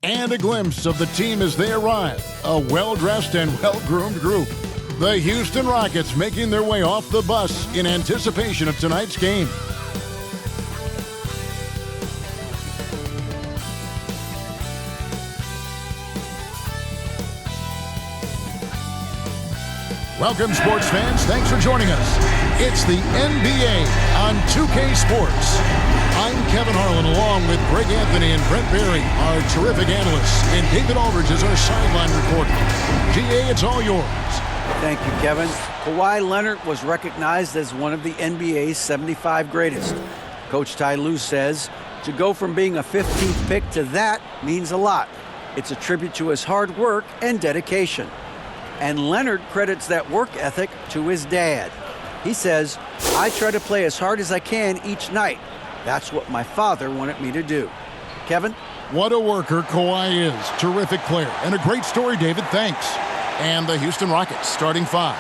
And a glimpse of the team as they arrive. A well-dressed and well-groomed group. The Houston Rockets making their way off the bus in anticipation of tonight's game. Welcome, sports fans. Thanks for joining us. It's the NBA on 2K Sports. I'm Kevin Harlan, along with Greg Anthony and Brent Berry, our terrific analysts, and David Aldridge is our sideline reporter. GA, it's all yours. Thank you, Kevin. Kawhi Leonard was recognized as one of the NBA's 75 greatest. Coach Ty Lue says to go from being a 15th pick to that means a lot. It's a tribute to his hard work and dedication. And Leonard credits that work ethic to his dad. He says, "I try to play as hard as I can each night. That's what my father wanted me to do." Kevin? What a worker Kawhi is. Terrific player. And a great story, David. Thanks. And the Houston Rockets starting five.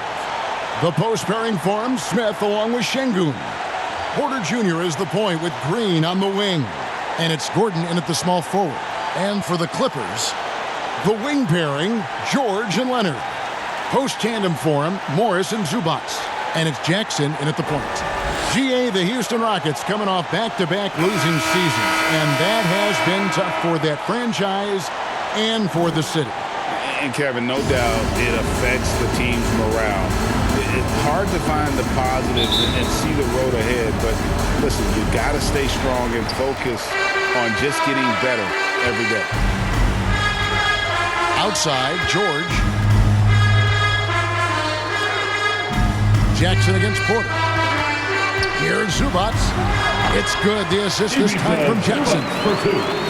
The post pairing forms Smith along with Şengün. Porter Jr. is the point with Green on the wing. And it's Gordon in at the small forward. And for the Clippers, the wing pairing, George and Leonard. Post-tandem form, Morris and Zubac. And it's Jackson in at the point. GA, the Houston Rockets coming off back-to-back losing seasons. And that has been tough for that franchise and for the city. And Kevin, no doubt it affects the team's morale. It's hard to find the positives and see the road ahead. But listen, you got to stay strong and focus on just getting better every day. Outside, George. Jackson against Porter. Here's Zubac. It's good. The assist this time from Jackson.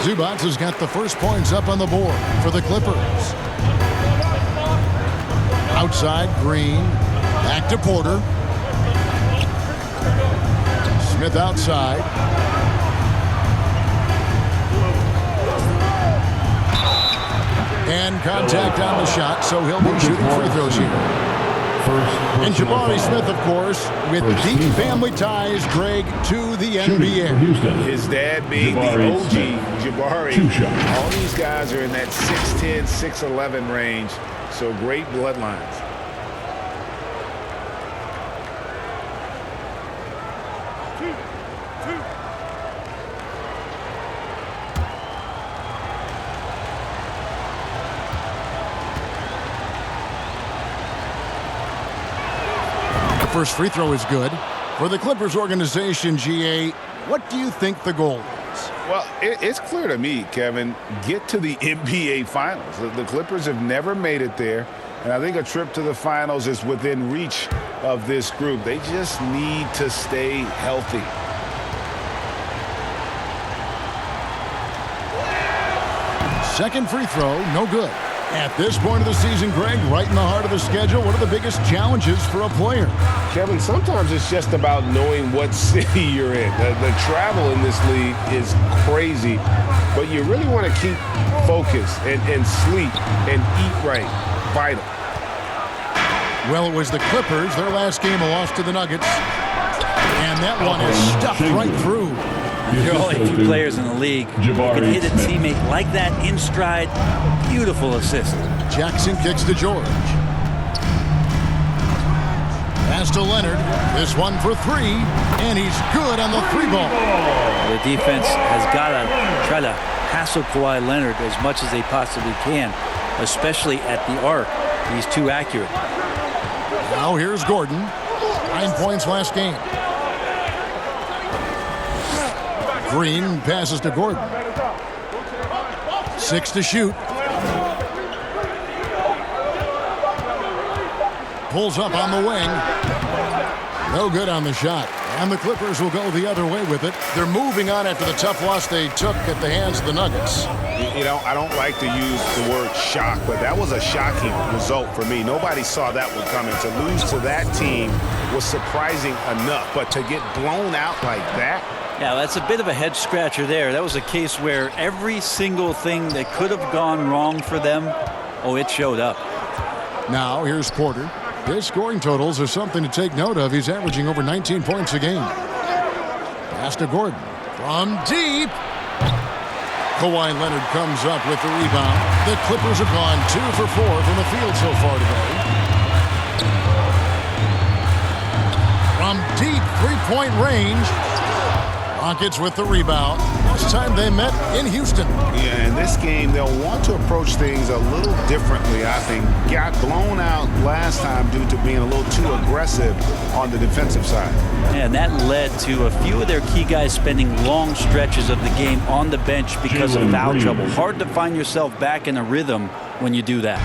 Zubac has got the first points up on the board for the Clippers. Outside, Green. Back to Porter. Smith outside. And contact on the shot, so he'll be shooting free throws here. And Jabari Smith, of course, with deep family ties, Greg, to the NBA. His dad being the OG, Jabari. All these guys are in that 6'10", 6'11" range, so great bloodlines. First free throw is good. For the Clippers organization, GA, what do you think the goal is? Well, it's clear to me, Kevin, get to the NBA Finals. The Clippers have never made it there, and I think a trip to the Finals is within reach of this group. They just need to stay healthy. Second free throw, no good. At this point of the season, Greg, right in the heart of the schedule, what are the biggest challenges for a player? Kevin, sometimes it's just about knowing what city you're in. The travel in this league is crazy, but you really want to keep focus and sleep and eat right. Vital. Well, it was the Clippers, their last game, a loss to the Nuggets. And that one is stuffed right through. There are only a few players in the league who can hit a teammate like that in stride. Beautiful assist. Jackson kicks to George. Pass to Leonard. This one for three, and he's good on the three ball. The defense has got to try to hassle Kawhi Leonard as much as they possibly can, especially at the arc. He's too accurate. Now here's Gordon. 9 points last game. Green passes to Gordon. 6 to shoot. Pulls up on the wing. No good on the shot. And the Clippers will go the other way with it. They're moving on after the tough loss they took at the hands of the Nuggets. You know, I don't like to use the word shock, but that was a shocking result for me. Nobody saw that one coming. To lose to that team was surprising enough, but to get blown out like that. Yeah, that's a bit of a head scratcher there. That was a case where every single thing that could have gone wrong for them, it showed up. Now here's Porter. His scoring totals are something to take note of. He's averaging over 19 points a game. Pass to Gordon. From deep. Kawhi Leonard comes up with the rebound. The Clippers have gone 2 for 4 from the field so far today. From deep three-point range, Rockets with the rebound. Last time they met in Houston. Yeah, in this game, they'll want to approach things a little differently, I think. Got blown out last time due to being a little too aggressive on the defensive side. And that led to a few of their key guys spending long stretches of the game on the bench because of foul trouble. Hard to find yourself back in a rhythm when you do that.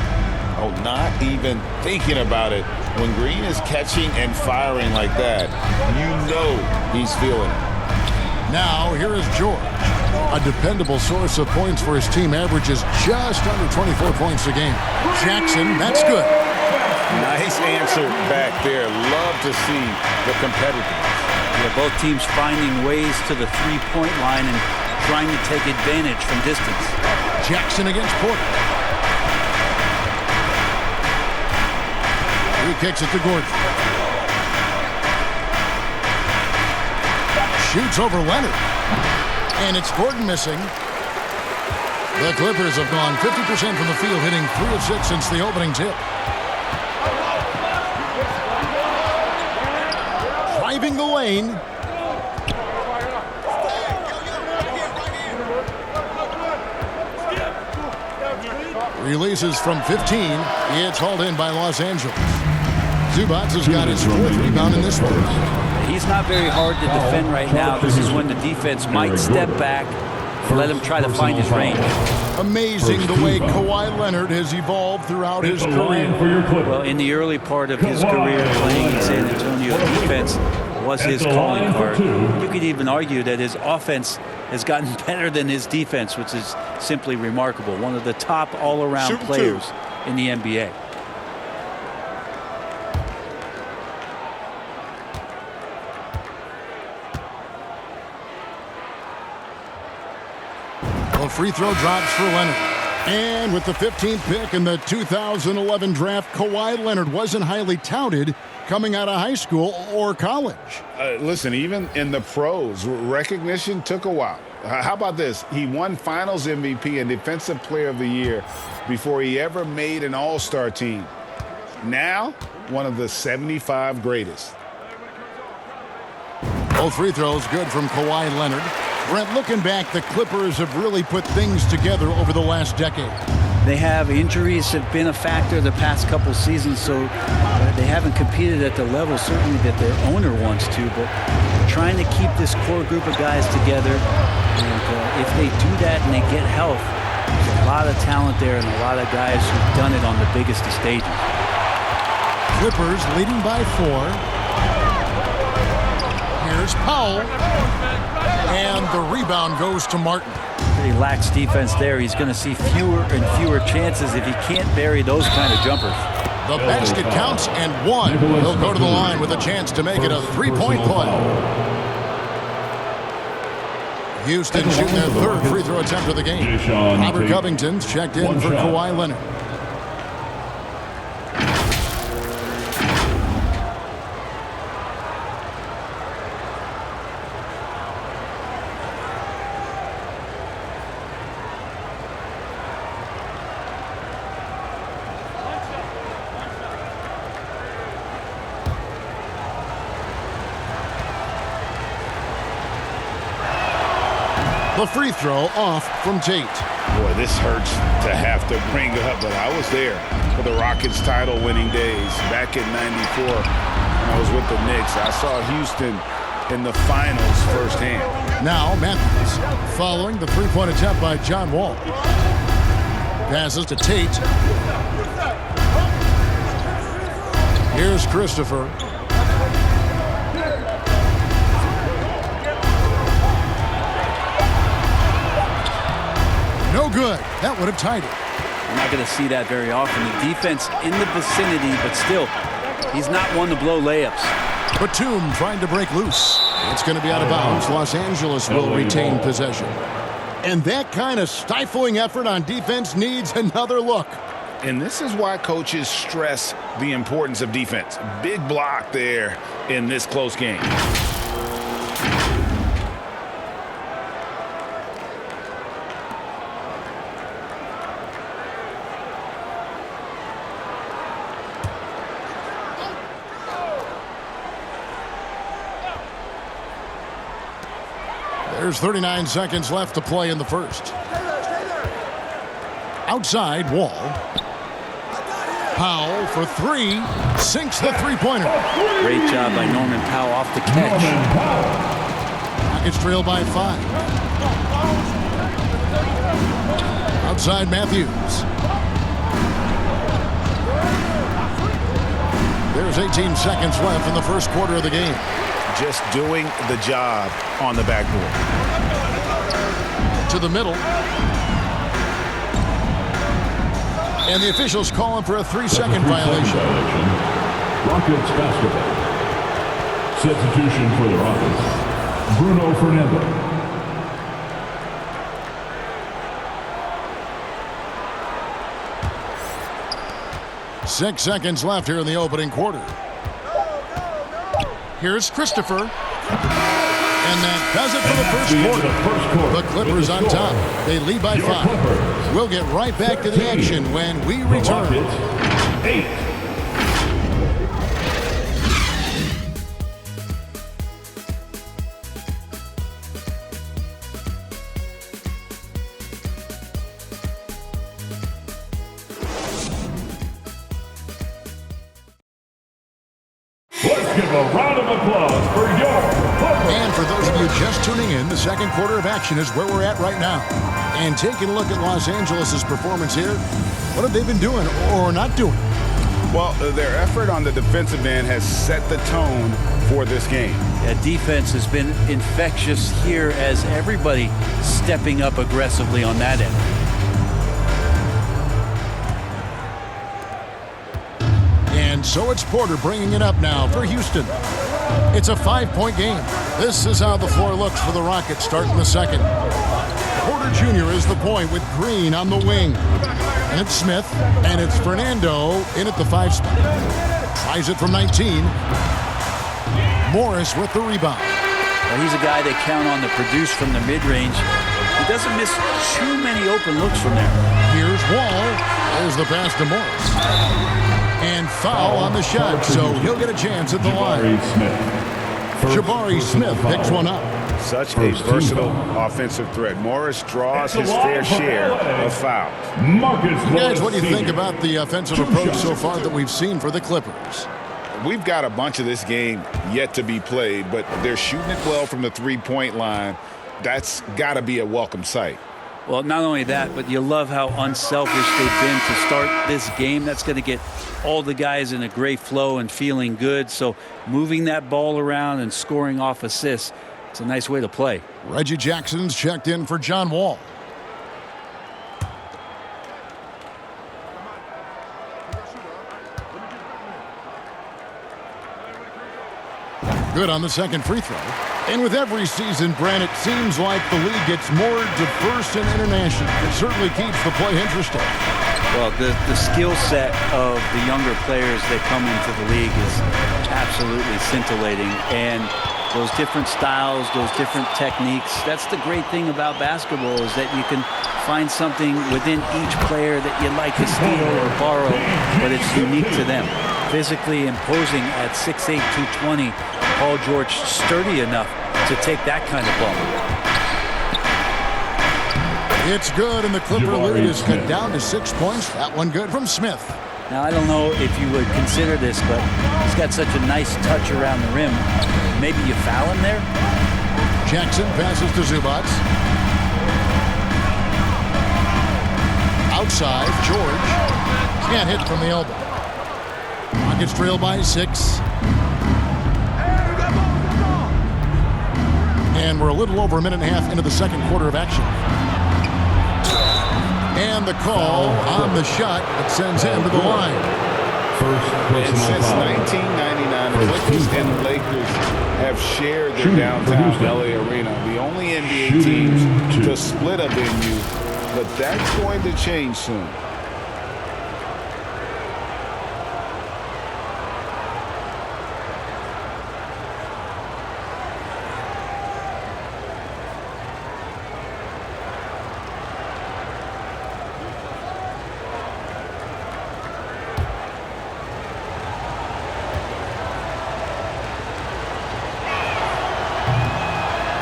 Oh, not even thinking about it. When Green is catching and firing like that, you know he's feeling it. Now, here is George. A dependable source of points for his team, averages just under 24 points a game. Jackson, that's good. Nice answer back there. Love to see the competitiveness. Yeah, both teams finding ways to the three-point line and trying to take advantage from distance. Jackson against Porter. He kicks it to Gordon. Shoots over Leonard. And it's Gordon missing. The Clippers have gone 50% from the field, hitting 3 of 6 since the opening tip. Driving the lane. Releases from 15. It's hauled in by Los Angeles. Zubac has got his 4th rebound in this one. He's not very hard to defend right now. This is when the defense might step back and let him try to find his range. Amazing the way Kawhi Leonard has evolved throughout his career. Well, in the early part of his career playing in San Antonio, defense was his calling card. You could even argue that his offense has gotten better than his defense, which is simply remarkable. One of the top all-around players in the NBA. The free throw drops for Leonard. And with the 15th pick in the 2011 draft, Kawhi Leonard wasn't highly touted coming out of high school or college. Listen, even in the pros, recognition took a while. How about this? He won Finals MVP and Defensive Player of the Year before he ever made an All-Star team. Now, one of the 75 greatest. Both free throws good from Kawhi Leonard. Brent, looking back, the Clippers have really put things together over the last decade. They have injuries have been a factor the past couple seasons, so they haven't competed at the level certainly that their owner wants to, but trying to keep this core group of guys together. And if they do that and they get health, there's a lot of talent there and a lot of guys who've done it on the biggest of stages. Clippers leading by 4. Here's Powell. And the rebound goes to Martin. He lacks defense there. He's going to see fewer and fewer chances if he can't bury those kind of jumpers. The basket counts and 1. He'll go to the line with a chance to make it a 3-point play. Houston shooting their 3rd free throw attempt of the game. Robert Covington's checked in for Kawhi Leonard. The free throw off from Tate. Boy, this hurts to have to bring up, but I was there for the Rockets title-winning days back in '94 when I was with the Knicks. I saw Houston in the finals firsthand. Now Matthews following the three-point attempt by John Wall. Passes to Tate. Here's Christopher. No good. That would have tied it. You're not going to see that very often. The defense in the vicinity, but still, he's not one to blow layups. Batum trying to break loose. It's going to be out of bounds. Los Angeles will retain possession. And that kind of stifling effort on defense needs another look. And this is why coaches stress the importance of defense. Big block there in this close game. There's 39 seconds left to play in the first. Outside, Wall. Powell for three. Sinks the three-pointer. Great job by Norman Powell off the catch. Rockets trail by 5. Outside, Matthews. There's 18 seconds left in the first quarter of the game. Just doing the job on the backboard. To the middle. And the officials calling for a 3-second violation. Rockets basketball. Substitution for the Rockets. Bruno Fernando. Six seconds left here in the opening quarter. Here's Christopher. And that does it for the first quarter. The Clippers on top. They lead by 5. We'll get right back to the action when we return. 8. Let's give a round of applause for your Clippers. And for those of you just tuning in, the second quarter of action is where we're at right now. And taking a look at Los Angeles' performance here, what have they been doing or not doing? Well, their effort on the defensive end has set the tone for this game. Yeah, defense has been infectious here as everybody stepping up aggressively on that end. And so it's Porter bringing it up now for Houston. It's a 5-point game. This is how the floor looks for the Rockets starting the second. Porter Jr. is the point with Green on the wing. And it's Smith, and it's Fernando in at the 5 spot. Tries it from 19. Morris with the rebound. Well, he's a guy they count on to produce from the mid-range. He doesn't miss too many open looks from there. Here's Wall. There's the pass to Morris. And foul on the shot, so he'll get a chance at the line. Jabari Smith picks one up. Such a versatile offensive threat. Morris draws his fair share of fouls. Guys, what do you think about the offensive approach so far that we've seen for the Clippers? We've got a bunch of this game yet to be played, but they're shooting it well from the three-point line. That's got to be a welcome sight. Well, not only that, but you love how unselfish they've been to start this game. That's going to get all the guys in a great flow and feeling good. So moving that ball around and scoring off assists, it's a nice way to play. Reggie Jackson's checked in for John Wall. Good on the second free throw. And with every season, Brent, it seems like the league gets more diverse and international. It certainly keeps the play interesting. Well, the skill set of the younger players that come into the league is absolutely scintillating. And those different styles, those different techniques, that's the great thing about basketball is that you can find something within each player that you'd like to steal or borrow, but it's unique to them. Physically imposing at 6'8", 220, Paul George sturdy enough to take that kind of ball. It's good, and the Clipper lead is cut down to 6 points. That one good from Smith. Now, I don't know if you would consider this, but he's got such a nice touch around the rim. Maybe you foul him there? Jackson passes to Zubac. Outside, George. Can't hit from the elbow. Rockets trail by 6. And we're a little over a minute and a half into the second quarter of action. And the call on the shot that sends him to the line. And since 1999, the Clippers and the Lakers have shared their downtown LA arena. The only NBA teams to split a venue, but that's going to change soon.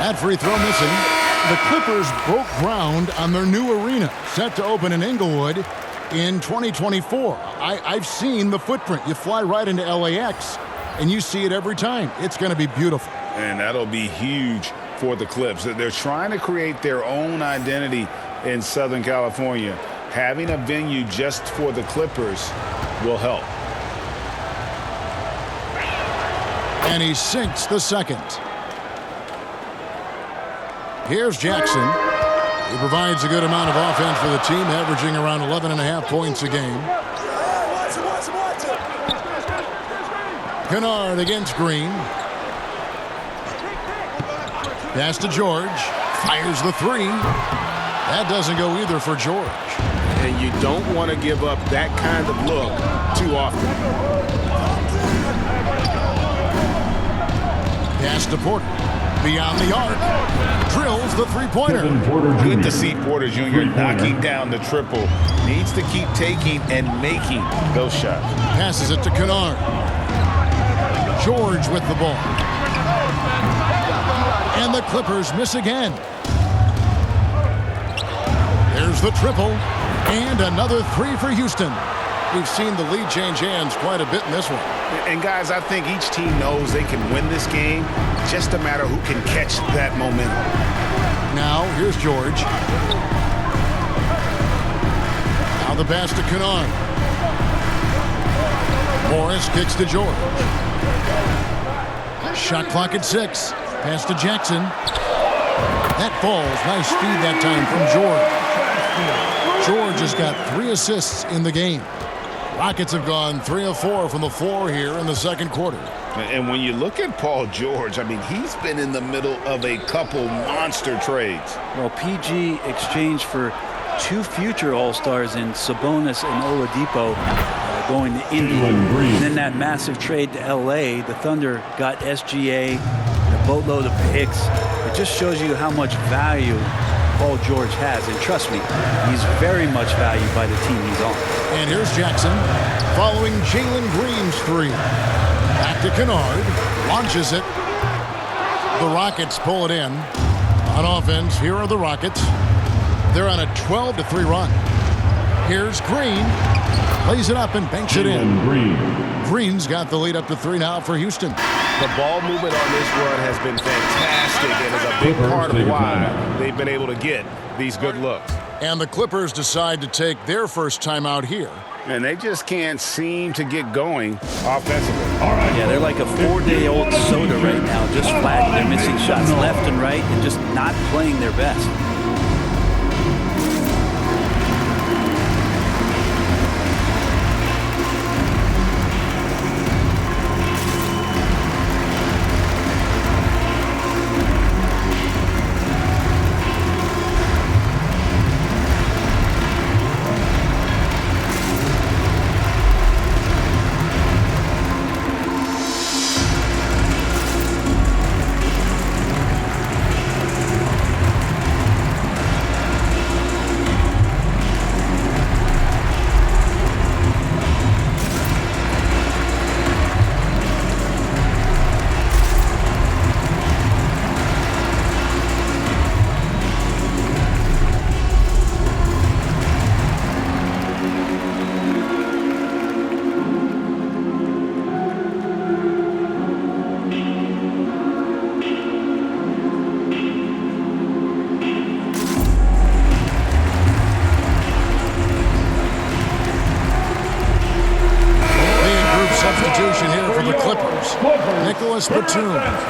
That free throw missing. The Clippers broke ground on their new arena, set to open in Inglewood in 2024. I've seen the footprint. You fly right into LAX, and you see it every time. It's going to be beautiful. And that'll be huge for the Clips. They're trying to create their own identity in Southern California. Having a venue just for the Clippers will help. And he sinks the second. Here's Jackson. He provides a good amount of offense for the team, averaging around 11.5 points a game. Kennard against Green. Pass to George. Fires the three. That doesn't go either for George. And you don't want to give up that kind of look too often. Pass to Porter. Beyond the arc. Drills the three-pointer. Good to see Porter Jr. knocking down the triple. Needs to keep taking and making those shots. Passes it to Kennard. George with the ball. And the Clippers miss again. There's the triple. And another three for Houston. We've seen the lead change hands quite a bit in this one. And guys, I think each team knows they can win this game. Just a matter who can catch that momentum. Now, here's George. Now the pass to Kennard. Morris kicks to George. Shot clock at 6. Pass to Jackson. That falls. Nice feed that time from George. George has got 3 assists in the game. Rockets have gone 3 of 4 from the floor here in the second quarter. And when you look at Paul George, I mean, he's been in the middle of a couple monster trades. Well, PG exchanged for 2 future All-Stars in Sabonis and Oladipo going to Indy. And then that massive trade to LA, the Thunder got SGA, a boatload of picks. It just shows you how much value Paul George has. And trust me, he's very much valued by the team he's on. And here's Jackson following Jalen Green's three. Back to Kennard. Launches it. The Rockets pull it in. On offense, here are the Rockets. They're on a 12-3 run. Here's Green. Plays it up and banks it in. Green's got the lead up to 3 now for Houston. The ball movement on this run has been fantastic and is a big part of why they've been able to get these good looks. And the Clippers decide to take their first timeout here. And they just can't seem to get going offensively. Yeah, they're like a 4-day-old soda right now, just flat. They're missing shots left and right and just not playing their best.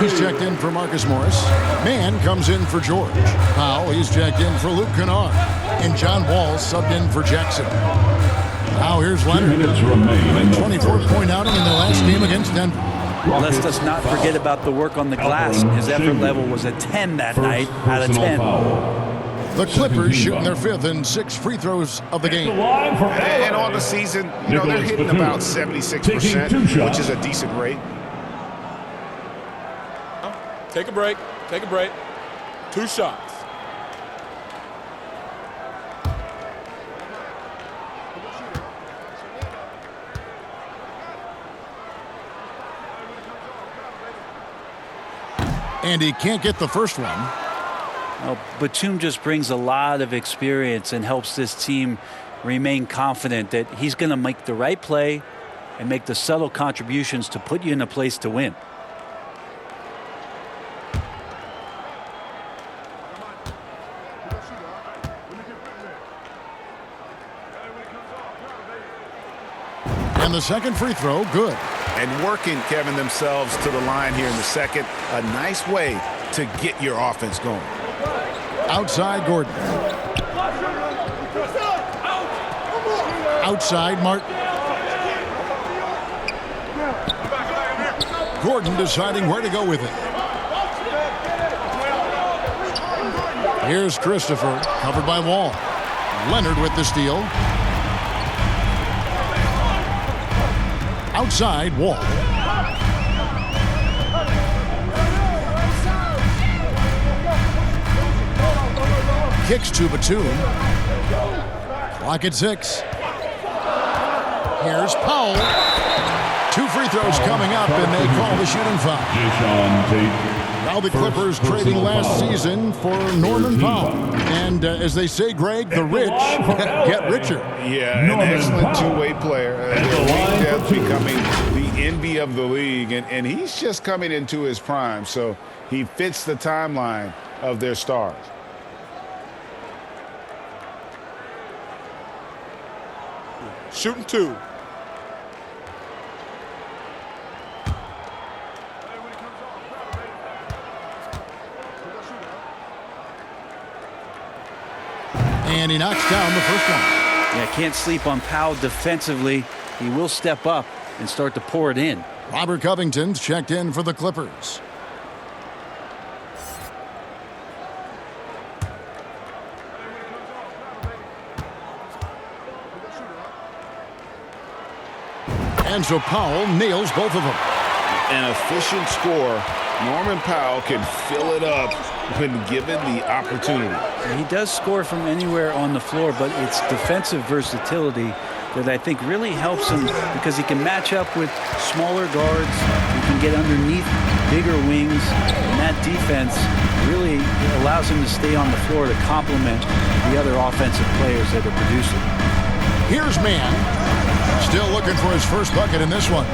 He's checked in for Marcus Morris. Mann comes in for George. Powell, he's checked in for Luke Kennard. And John Wall subbed in for Jackson. Now here's Leonard. 24-point outing in the last game against Denver. Let's just not forget about the work on the glass. His effort level was a 10 that night out of 10. The Clippers shooting their 5th and 6th free throws of the game. And on the season, you know, they're hitting about 76%, which is a decent rate. Take a break. Take a break. 2 shots. And he can't get the first one. Well, Batum just brings a lot of experience and helps this team remain confident that he's going to make the right play and make the subtle contributions to put you in a place to win. And the second free throw, good. And working, Kevin, themselves to the line here in the second. A nice way to get your offense going. Outside Gordon. Outside Martin. Gordon deciding where to go with it. Here's Christopher, covered by Wall. Leonard with the steal. Outside Wall. Kicks to Batum. Clock at 6. Here's Powell. 2 free throws coming up, and they call the shooting foul. Now the Clippers trading last season for Norman Powell. And as they say, Greg, the rich get richer. Yeah, an excellent two-way player. Wing depth becoming the envy of the league. And he's just coming into his prime, so he fits the timeline of their stars. Shooting 2. And he knocks down the first one. Yeah, can't sleep on Powell defensively. He will step up and start to pour it in. Robert Covington's checked in for the Clippers. And so Powell nails both of them. An efficient scorer. Norman Powell can fill it up when given the opportunity. He does score from anywhere on the floor, but it's defensive versatility that I think really helps him because he can match up with smaller guards. He can get underneath bigger wings, and that defense really allows him to stay on the floor to complement the other offensive players that are producing. Here's Mann. Still looking for his first bucket in this one.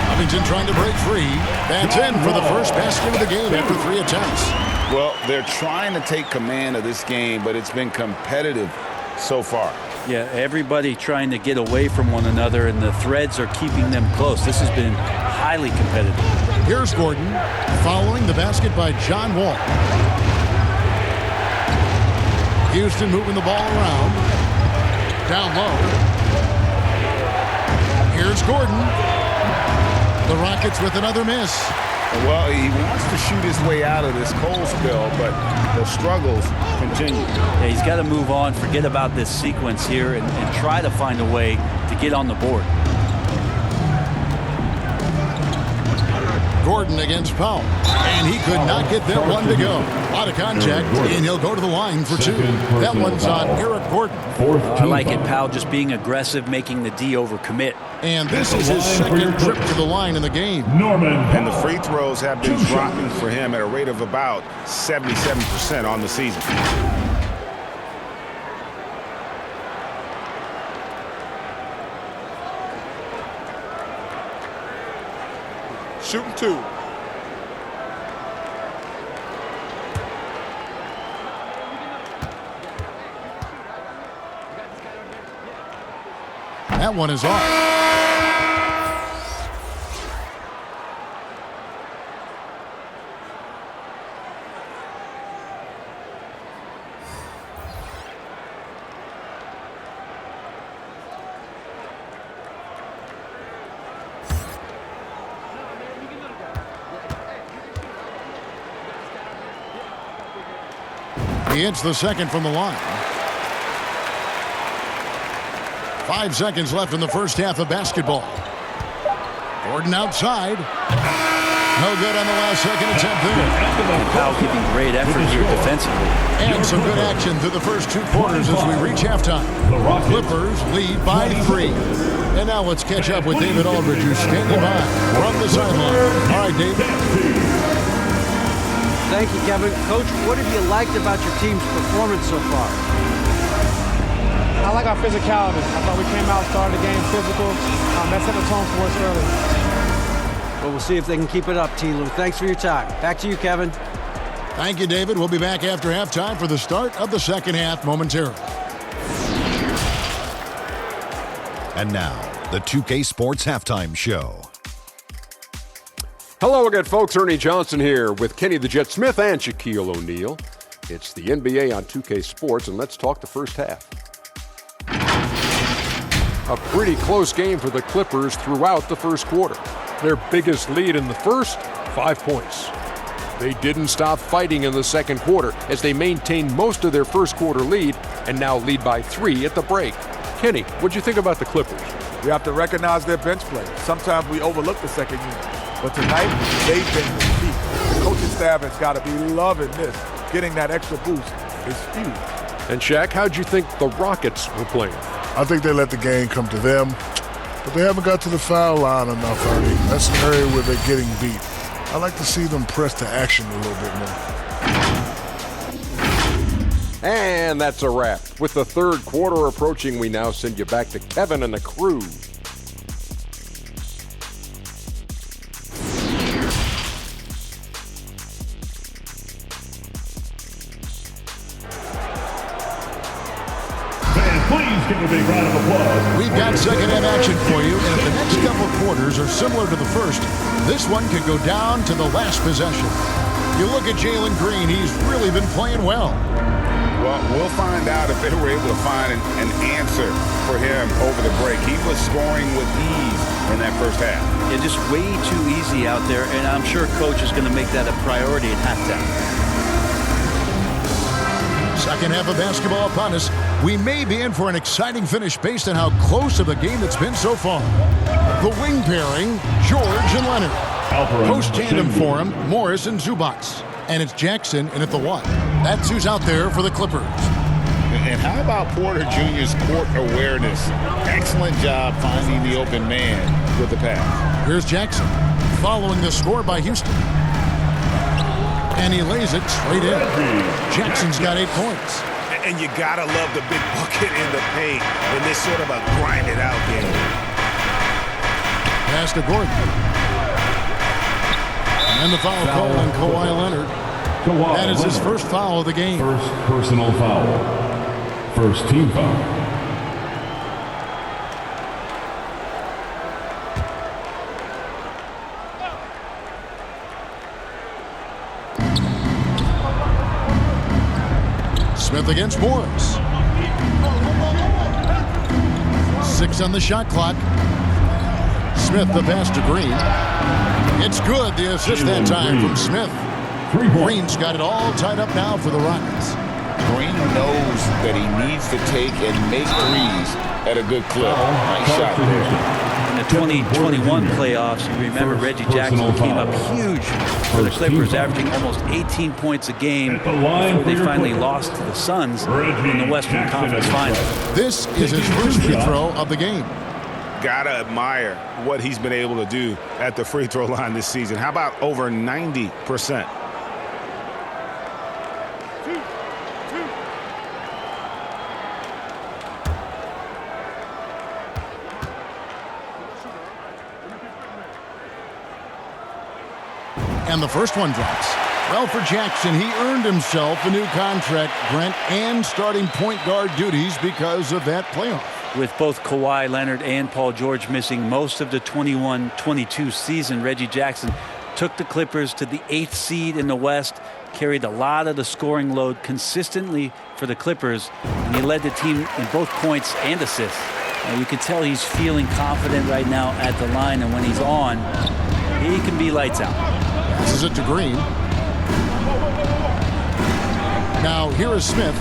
Covington trying to break free. That's in for the first basket of the game after 3 attempts. Well, they're trying to take command of this game, but it's been competitive so far. Yeah, everybody trying to get away from one another, and the threads are keeping them close. This has been highly competitive. Here's Gordon following the basket by John Wall. Houston moving the ball around. Down low. Here's Gordon. The Rockets with another miss. Well, he wants to shoot his way out of this cold spell, but the struggles continue. Yeah, he's got to move on, forget about this sequence here, and try to find a way to get on the board. Gordon against Powell. And he could not get that one to go. A lot of contact, and he'll go to the line for 2. That one's on Eric Gordon. I like it. Powell just being aggressive, making the D overcommit. And this is his second trip to the line in the game. And the free throws have been dropping for him at a rate of about 77% on the season. Shooting 2. That one is off. He hits the second from the line. 5 seconds left in the first half of basketball. Gordon outside. No good on the last second attempt there. And Powell giving great effort here defensively. And some good action through the first 2 quarters as we reach halftime. Clippers lead by 3. And now let's catch up with David Aldridge, who's standing by from the sideline. All right, David. Thank you, Kevin. Coach, what have you liked about your team's performance so far? I like our physicality. I thought we came out, started the game physical. That set the tone for us early. Well, we'll see if they can keep it up, T-Lou. Thanks for your time. Back to you, Kevin. Thank you, David. We'll be back after halftime for the start of the second half momentarily. And now, the 2K Sports Halftime Show. Hello again, folks. Ernie Johnson here with Kenny the Jet Smith and Shaquille O'Neal. It's the NBA on 2K Sports, and let's talk the first half. A pretty close game for the Clippers throughout the first quarter. Their biggest lead in the first, 5 points. They didn't stop fighting in the second quarter as they maintained most of their first quarter lead and now lead by 3 at the break. Kenny, what'd you think about the Clippers? We have to recognize their bench play. Sometimes we overlook the second unit. But tonight, they've been the key. The coaching staff has got to be loving this. Getting that extra boost is huge. And Shaq, how'd you think the Rockets were playing? I think they let the game come to them, but they haven't got to the foul line enough, Ernie. That's an area where they're getting beat. I like to see them press to action a little bit more. And that's a wrap. With the third quarter approaching, we now send you back to Kevin and the crew. Please give a big round of applause. We've got second half action for you, and if the next couple quarters are similar to the first, this one could go down to the last possession. You look at Jalen Green, he's really been playing well. Well, we'll find out if they were able to find an answer for him over the break. He was scoring with ease in that first half. Yeah, just way too easy out there, and I'm sure Coach is going to make that a priority at halftime. Second half of basketball upon us. We may be in for an exciting finish based on how close of a game it's been so far. The wing pairing, George and Leonard. Alperen, Post tandem Şengün. for him, Morris and Zubac. And it's Jackson in at the one. That's who's out there for the Clippers. And how about Porter Jr.'s court awareness? Excellent job finding the open man with the pass. Here's Jackson, following the score by Houston. And he lays it straight in. Jackson's got 8 points. And you gotta love the big bucket in the paint in this sort of a grinded out game. Pass to Gordon. And the foul call on Kawhi Leonard. That is his first foul of the game. First personal foul. First team foul. Smith against Morris. 6 on the shot clock. Smith the pass to Green. It's good, the assist that time from Smith. Green's got it all tied up now for the Rockets. Green knows that he needs to take and make threes at a good clip. Nice shot there. In the 2021 playoffs, you remember Reggie Jackson came up huge for the Clippers, averaging almost 18 points a game before they finally lost to the Suns in the Western Conference Finals. This is his first free throw of the game. Gotta admire what he's been able to do at the free throw line this season. How about over 90%? And the first one drops. Well, for Jackson, he earned himself a new contract, Brent, and starting point guard duties because of that playoff. With both Kawhi Leonard and Paul George missing most of the 21-22 season, Reggie Jackson took the Clippers to the 8th seed in the West, carried a lot of the scoring load consistently for the Clippers, and he led the team in both points and assists. And you can tell he's feeling confident right now at the line, and when he's on, he can be lights out. Passes it to Green. Now here is Smith.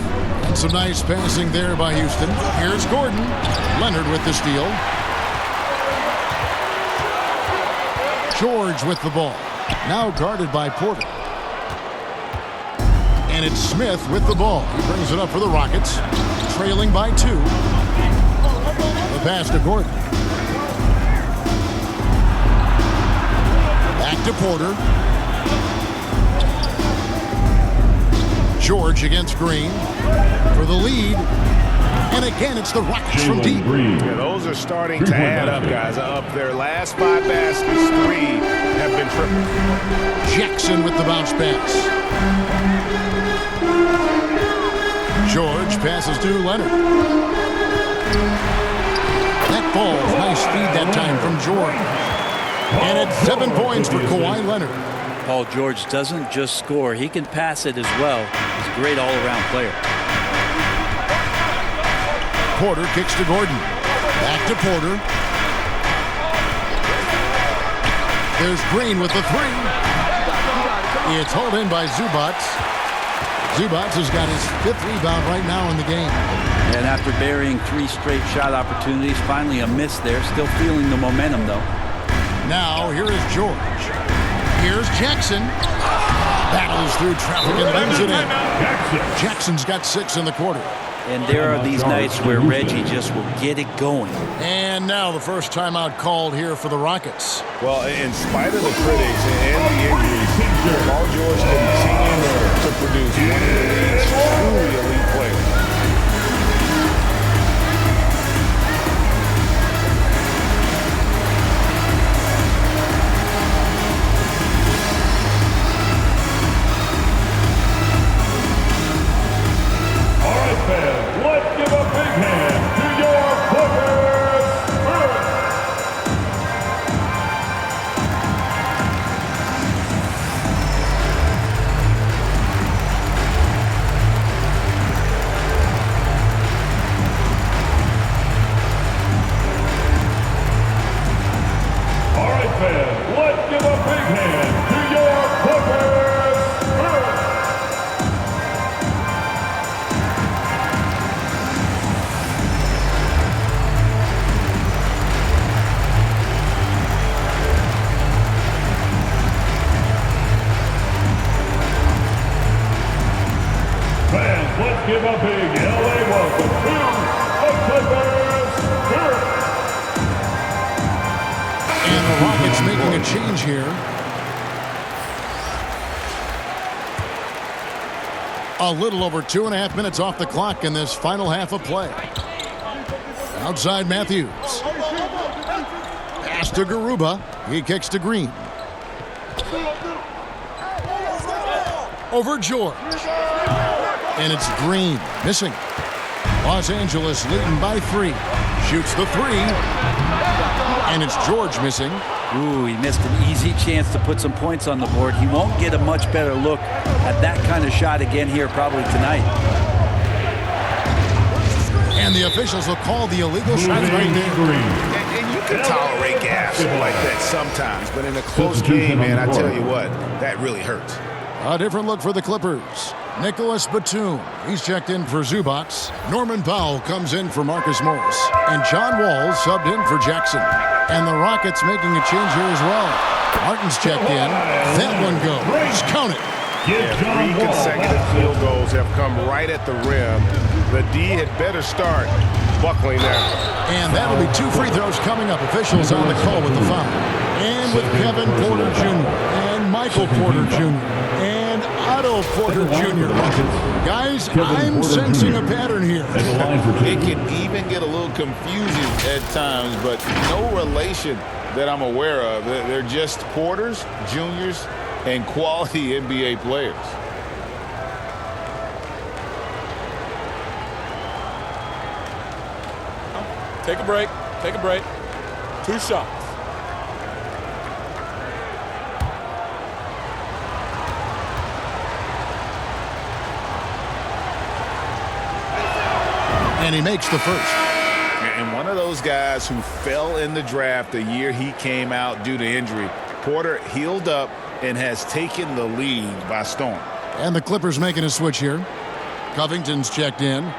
And some nice passing there by Houston. Here's Gordon. Leonard with the steal. George with the ball. Now guarded by Porter. And it's Smith with the ball. He brings it up for the Rockets. Trailing by 2. The pass to Gordon. Back to Porter. George against Green for the lead. And again, it's the Rockets from deep. Yeah, those are starting to add up, guys. Up their last 5 baskets, 3 have been triple. Jackson with the bounce pass. George passes to Leonard. That falls. Nice feed that time from George. And it's 7 points for Kawhi Leonard. Paul George doesn't just score. He can pass it as well. He's a great all-around player. Porter kicks to Gordon. Back to Porter. There's Green with the 3. It's hauled in by Zubac. Zubac has got his 5th rebound right now in the game. And after burying 3 straight shot opportunities, finally a miss there. Still feeling the momentum, though. Now, here is George. Here's Jackson. Battles through traffic and brings it in. Jackson's got 6 in the quarter. And there are these nights where Reggie just will get it going. And now the first timeout called here for the Rockets. Well, in spite of the critics and the injuries, Paul George continues to produce one of the league's truly elite players. Let's give a big hand to your Clippers. All right, fans, let's give a big hand to your Clippers. Let's give a big LA welcome to the Clippers. And the Rockets making a change here. A little over 2.5 minutes off the clock in this final half of play. Outside Matthews. Pass to Garuba. He kicks to Green. Over George. And it's Green missing. Los Angeles leading by 3. Shoots the 3. And it's George missing. Ooh, he missed an easy chance to put some points on the board. He won't get a much better look at that kind of shot again here probably tonight. And the officials will call the illegal shot right there. And you can tolerate gas like that sometimes, but in a close game, man, I tell you what, that really hurts. A different look for the Clippers. Nicholas Batum, he's checked in for Zubac. Norman Powell comes in for Marcus Morris. And John Wall subbed in for Jackson. And the Rockets making a change here as well. Martin's checked in. That one goes. Count it. Yeah, 3 consecutive field goals have come right at the rim. The D had better start buckling now. And that'll be 2 free throws coming up. Officials on the call with the foul. And with Kevin Porter Jr. and Michael Porter Jr. and Otto Porter Jr. Guys, I'm sensing a pattern here. It can even get a little confusing at times, but no relation that I'm aware of. They're just Porters, Juniors, and quality NBA players. Take a break. Take a break. 2 shots. And he makes the first. And one of those guys who fell in the draft the year he came out due to injury. Porter healed up and has taken the lead by storm. And the Clippers making a switch here. Covington's checked in.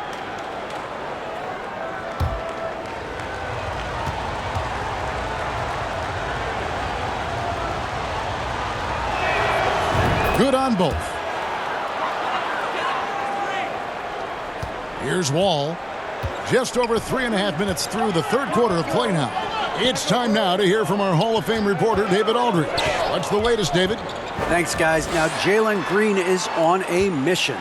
Good on both. Here's Wall. Just over 3.5 minutes through the third quarter of play now. It's time now to hear from our Hall of Fame reporter, David Aldridge. What's the latest, David? Thanks, guys. Now, Jalen Green is on a mission.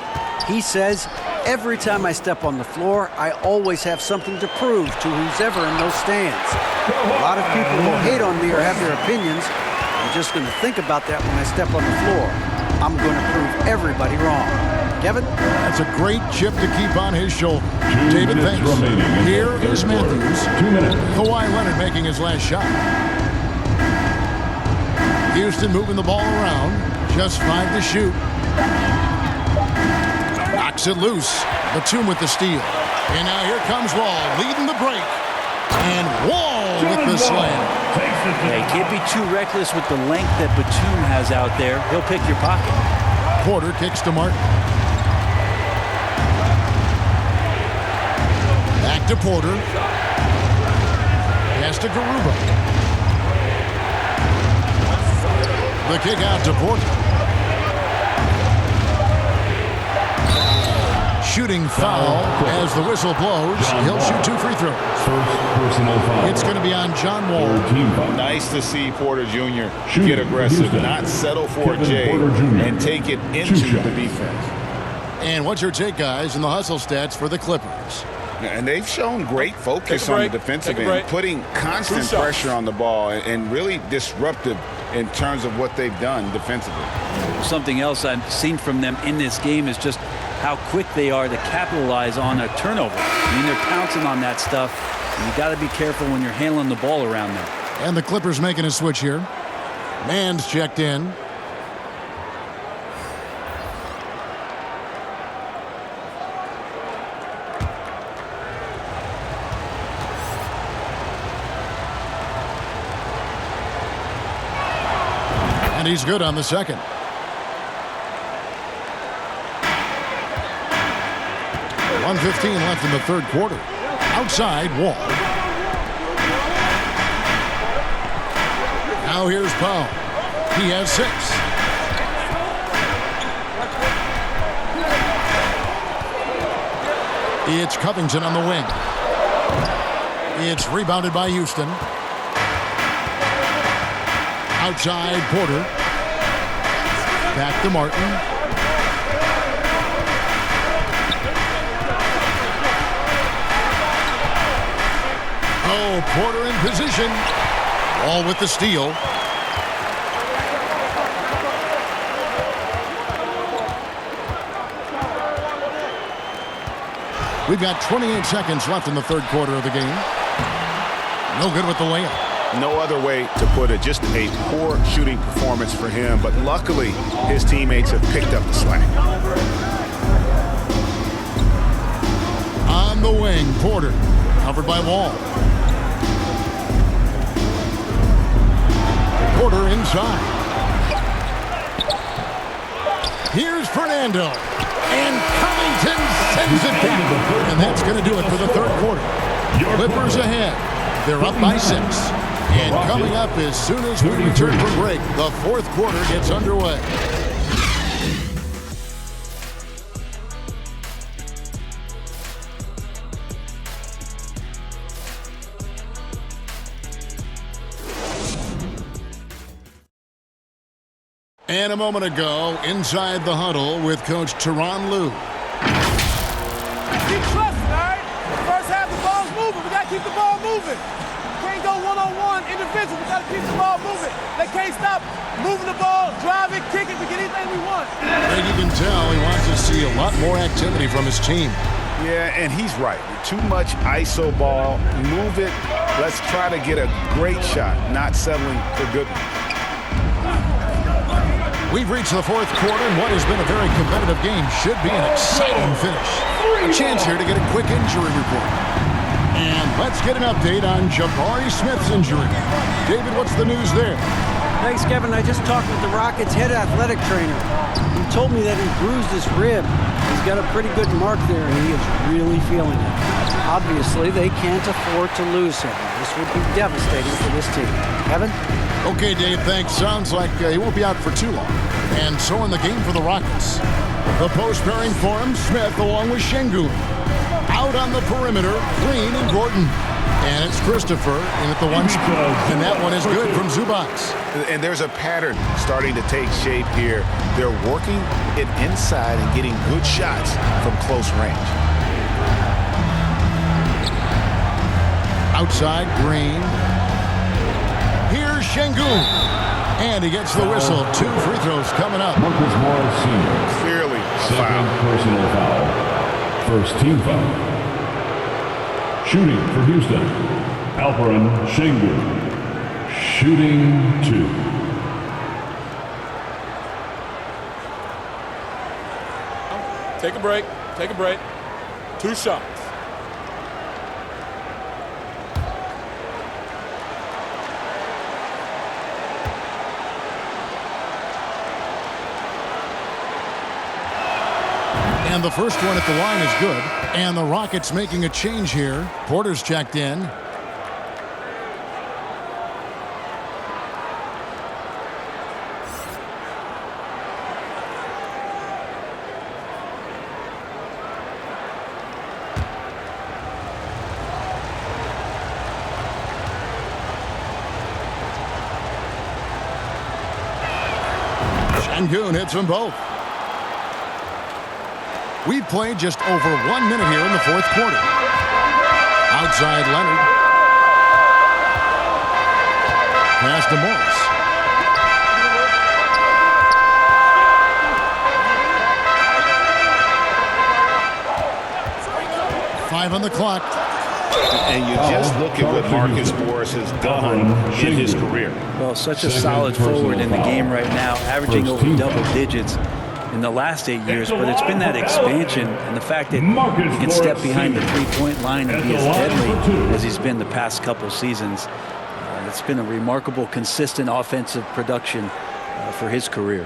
He says, every time I step on the floor, I always have something to prove to who's ever in those stands. A lot of people will hate on me or have their opinions. I'm just going to think about that when I step on the floor. I'm going to prove everybody wrong. Kevin? That's a great chip to keep on his shoulder. David, thanks. Here is Matthews. 2 minutes. Kawhi Leonard making his last shot. Houston moving the ball around. Just 5 to shoot. Knocks it loose. Batum with the steal. And now here comes Wall leading the break. And Wall with the slam. Yeah, you can't be too reckless with the length that Batum has out there. He'll pick your pocket. Porter kicks to Martin. Back to Porter. Pass to Garuba. The kick out to Porter. Shooting foul as the whistle blows. He'll shoot 2 free throws. It's going to be on John Wall. Nice to see Porter Jr. get aggressive, not settle for a J, and take it into the defense. And what's your take, guys, in the hustle stats for the Clippers? And they've shown great focus on the defensive end, putting constant pressure on the ball and really disruptive in terms of what they've done defensively. Something else I've seen from them in this game is just how quick they are to capitalize on a turnover. I mean, they're pouncing on that stuff, and you got to be careful when you're handling the ball around them. And the Clippers making a switch here. Mann's checked in. And he's good on the second. .115 left in the third quarter. Outside, Wall. Now here's Powell. He has 6. It's Covington on the wing. It's rebounded by Houston. Outside, Porter. Back to Martin. Oh, Porter in position. All with the steal. We've got 28 seconds left in the third quarter of the game. No good with the layup. No other way to put it. Just a poor shooting performance for him. But luckily, his teammates have picked up the slack. On the wing, Porter. Covered by Wall. Porter inside. Here's Fernando. And Covington sends it down. And that's going to do it for the third quarter. Clippers ahead. They're up by 6. And coming up as soon as we return from break, the fourth quarter gets underway. And a moment ago, inside the huddle with Coach Tyronn Lue. Keep trusting, all right? First half, the ball's moving. We got to keep the ball moving. Can't go one-on-one individual. We got to keep the ball moving. They can't stop moving the ball, drive it, kick it. We get anything we want. I think you can tell he wants to see a lot more activity from his team. Yeah, and he's right. Too much ISO ball. Move it. Let's try to get a great shot, not settling for good. We've reached the fourth quarter, and what has been a very competitive game should be an exciting finish. A chance here to get a quick injury report. And let's get an update on Jabari Smith's injury. David, what's the news there? Thanks, Kevin. I just talked with the Rockets' head athletic trainer. He told me that he bruised his rib. He's got a pretty good mark there, and he is really feeling it. Obviously, they can't afford to lose him. This would be devastating for this team. Kevin? Okay, Dave, thanks. Sounds like he won't be out for too long. And so in the game for the Rockets. The post pairing for him, Smith along with Şengün. Out on the perimeter, Green and Gordon. And it's Christopher in at the 1 spot. And that one is good from Zubac. And there's a pattern starting to take shape here. They're working it inside and getting good shots from close range. Outside, Green. Here's Şengün. And he gets the whistle. 2 free throws coming up. Marcus Morris Sr. Clearly a Second foul. personal foul. First team foul. Shooting for Houston, Alperen Şengün. Shooting 2. Take a break. Take a break. 2 shots. And the first one at the line is good. And the Rockets making a change here. Porter's checked in. Şengün hits them both. We've played just over 1 minute here in the fourth quarter. Outside Leonard. Pass to Morris. Five on the clock. And you just look at what Marcus Morris has done in his career. Well, such a solid forward in the game right now, averaging over double digits in the last 8 years, but it's been that expansion and the fact that he can step behind the three-point line and be as deadly as he's been the past couple seasons. It's been a remarkable, consistent offensive production for his career.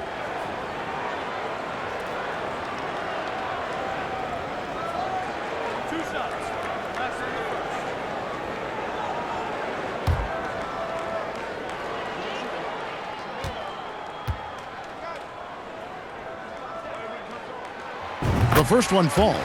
The first one falls.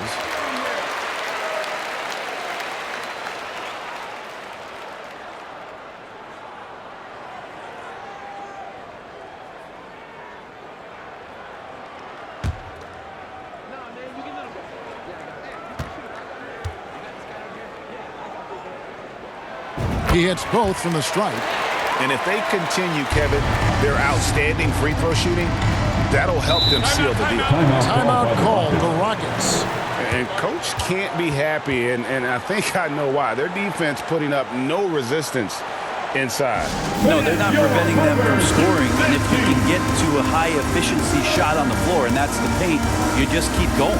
He hits both from the stripe. And if they continue, Kevin, their outstanding free throw shooting, that'll help them seal the deal. Timeout called the Rockets. And Coach can't be happy, and I think I know why. Their defense putting up no resistance inside. No, they're not preventing them from scoring. And if you can get to a high-efficiency shot on the floor, and that's the paint, you just keep going.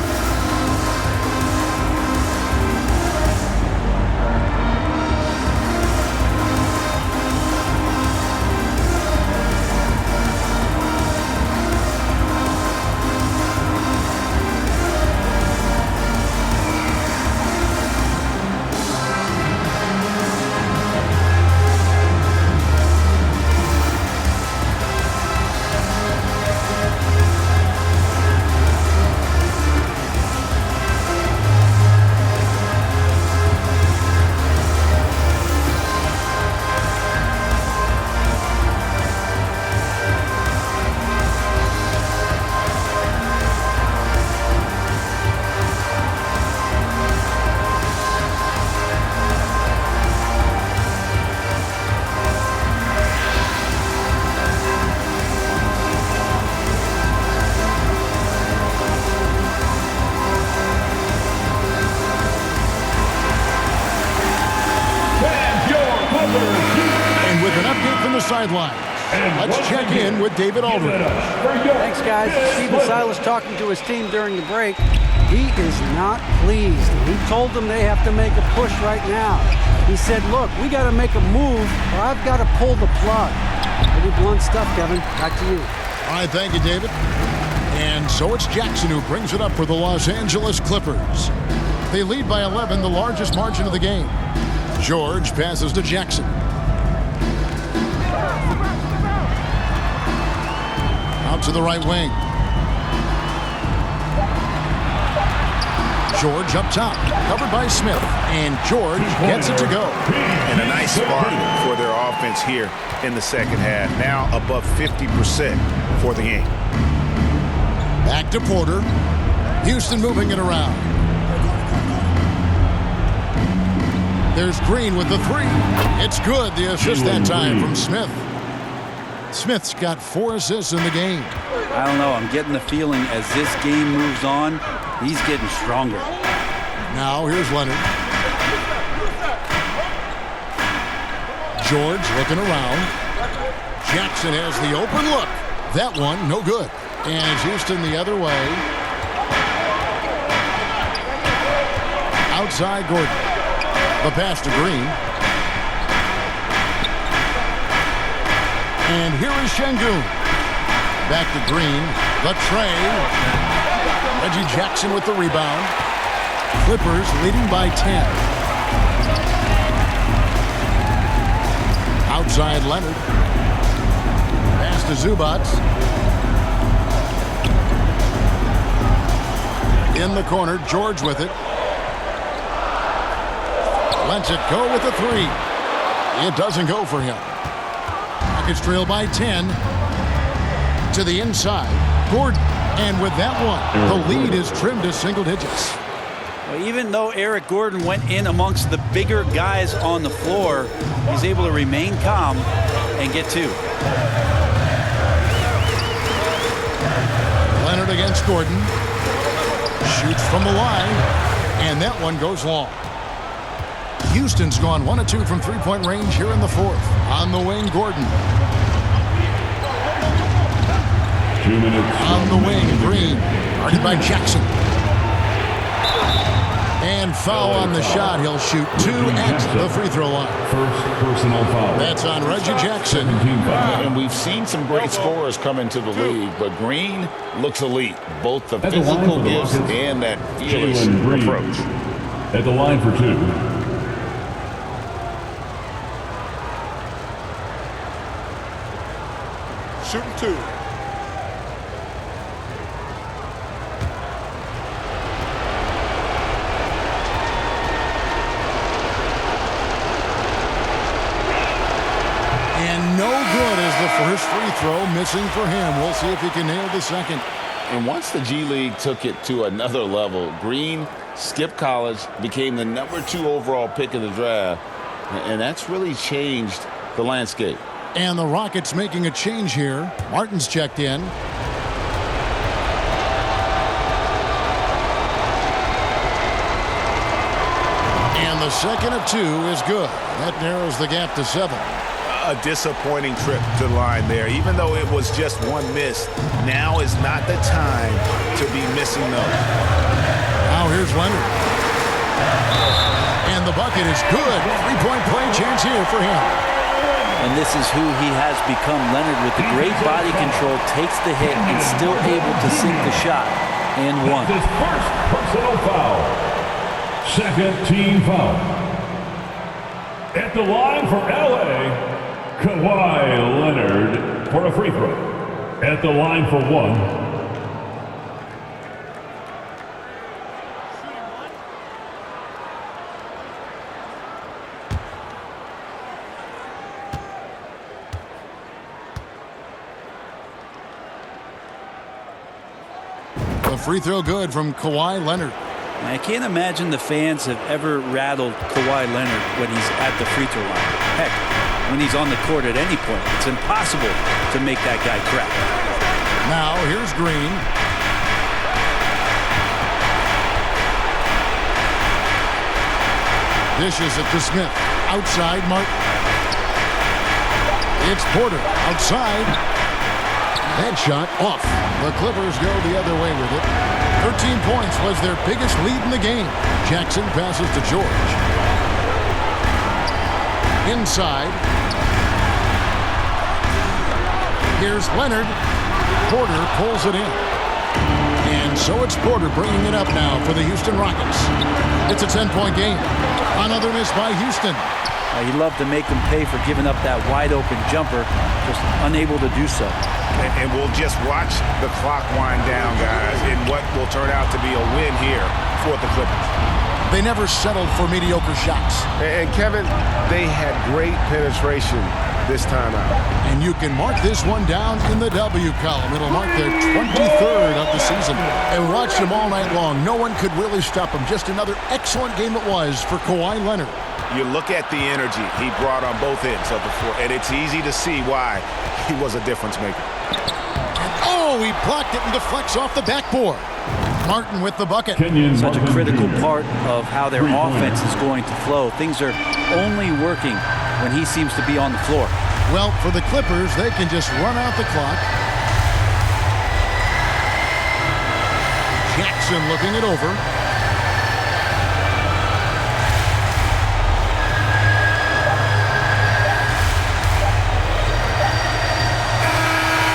And with an update from the sideline, let's check in with David Aldridge. Thanks, guys. Stephen Silas talking to his team during the break. He is not pleased. He told them they have to make a push right now. He said, look, we got to make a move or I've got to pull the plug. Pretty blunt stuff, Kevin. Back to you. All right, thank you, David. And so it's Jackson who brings it up for the Los Angeles Clippers. They lead by 11, the largest margin of the game. George passes to Jackson. Out to the right wing. George up top, covered by Smith, and George gets it to go. And a nice spark for their offense here in the second half. Now above 50% for the game. Back to Porter. Houston moving it around. There's Green with the three. It's good. The assist that time from Smith. Smith's got 4 assists in the game. I don't know. I'm getting the feeling as this game moves on, he's getting stronger. Now here's Leonard. George looking around. Jackson has the open look. That one, no good. And it's Houston the other way. Outside Gordon. The pass to Green. And here is Şengün. Back to Green. The tray. Reggie Jackson with the rebound. Clippers leading by 10. Outside Leonard. Pass to Zubac. In the corner, George with it. Lets it go with a three. It doesn't go for him. Rockets trail by 10. To the inside, Gordon. And with that one, the lead is trimmed to single digits. Well, even though Eric Gordon went in amongst the bigger guys on the floor, he's able to remain calm and get 2. Leonard against Gordon. Shoots from the line, and that one goes long. Houston's gone 1 of 2 from three-point range here in the fourth. On the wing, Gordon. 2 minutes. On the wing, Green. Guarded by Jackson. And foul on the shot. He'll shoot 2 at the free throw line. First personal foul. That's on Reggie Jackson. And we've seen some great scorers come into the league, but Green looks elite. Both the physical gifts and that fearless approach. At the line for 2. Shooting 2. No good as the first free throw missing for him. We'll see if he can nail the second. And once the G League took it to another level, Green skipped college, became the number 2 overall pick in the draft, and that's really changed the landscape. And the Rockets making a change here. Martin's checked in. And the second of 2 is good. That narrows the gap to 7. A disappointing trip to the line there. Even though it was just 1 miss, now is not the time to be missing those. Now here's Leonard. And the bucket is good. 3-point play chance here for him. And this is who he has become. Leonard with the great body control takes the hit and still able to sink the shot. And 1. His first personal foul. Second team foul. At the line for LA, Kawhi Leonard for a free throw. At the line for 1. The free throw good from Kawhi Leonard. I can't imagine the fans have ever rattled Kawhi Leonard when he's at the free throw line. Heck, when he's on the court at any point, it's impossible to make that guy crack. Now here's Green. Dishes it to Smith. Outside Martin. It's Porter. Outside. That shot off. The Clippers go the other way with it. 13 points was their biggest lead in the game. Jackson passes to George. Inside. Here's Leonard. Porter pulls it in. So it's Porter bringing it up now for the Houston Rockets. It's a 10-point game. Another miss by Houston. He loved to make them pay for giving up that wide-open jumper, just unable to do so. And we'll just watch the clock wind down, guys, in what will turn out to be a win here for the Clippers. They never settled for mediocre shots. And Kevin, they had great penetration this time out. And you can mark this one down in the W column. It'll mark their 23rd of the season. And watch them all night long. No one could really stop them. Just another excellent game it was for Kawhi Leonard. You look at the energy he brought on both ends of the floor, and it's easy to see why he was a difference maker. Oh, he blocked it and deflects off the backboard. Martin with the bucket. Such a critical part of how their offense is going to flow. Things are only working when he seems to be on the floor. Well, for the Clippers, they can just run out the clock. Jackson looking it over.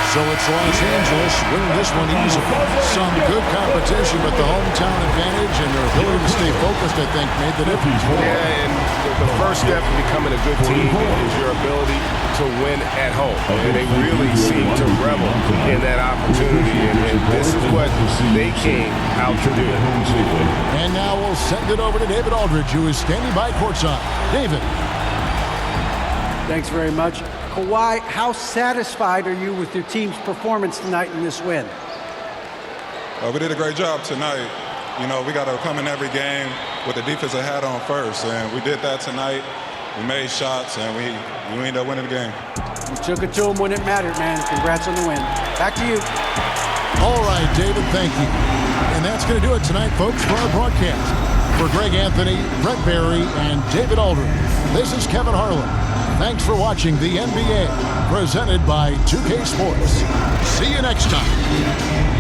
So it's Los Angeles winning this one easily. Some good competition, but the hometown advantage and their ability to stay focused, I think, made the difference. Yeah, and the first step to becoming a good team is your ability to win at home. And they really seem to revel in that opportunity, and this is what they came out to do. And now we'll send it over to David Aldridge, who is standing by courtside. David. Thanks very much. Kawhi, how satisfied are you with your team's performance tonight in this win? We did a great job tonight. You know, we got to come in every game with the defensive hat on first, and we did that tonight. We made shots, and we ended up winning the game. You took it to them when it mattered, man. Congrats on the win. Back to you. All right, David, thank you. And that's going to do it tonight, folks, for our broadcast. For Greg Anthony, Brett Barry, and David Aldridge, this is Kevin Harlan. Thanks for watching the NBA, presented by 2K Sports. See you next time.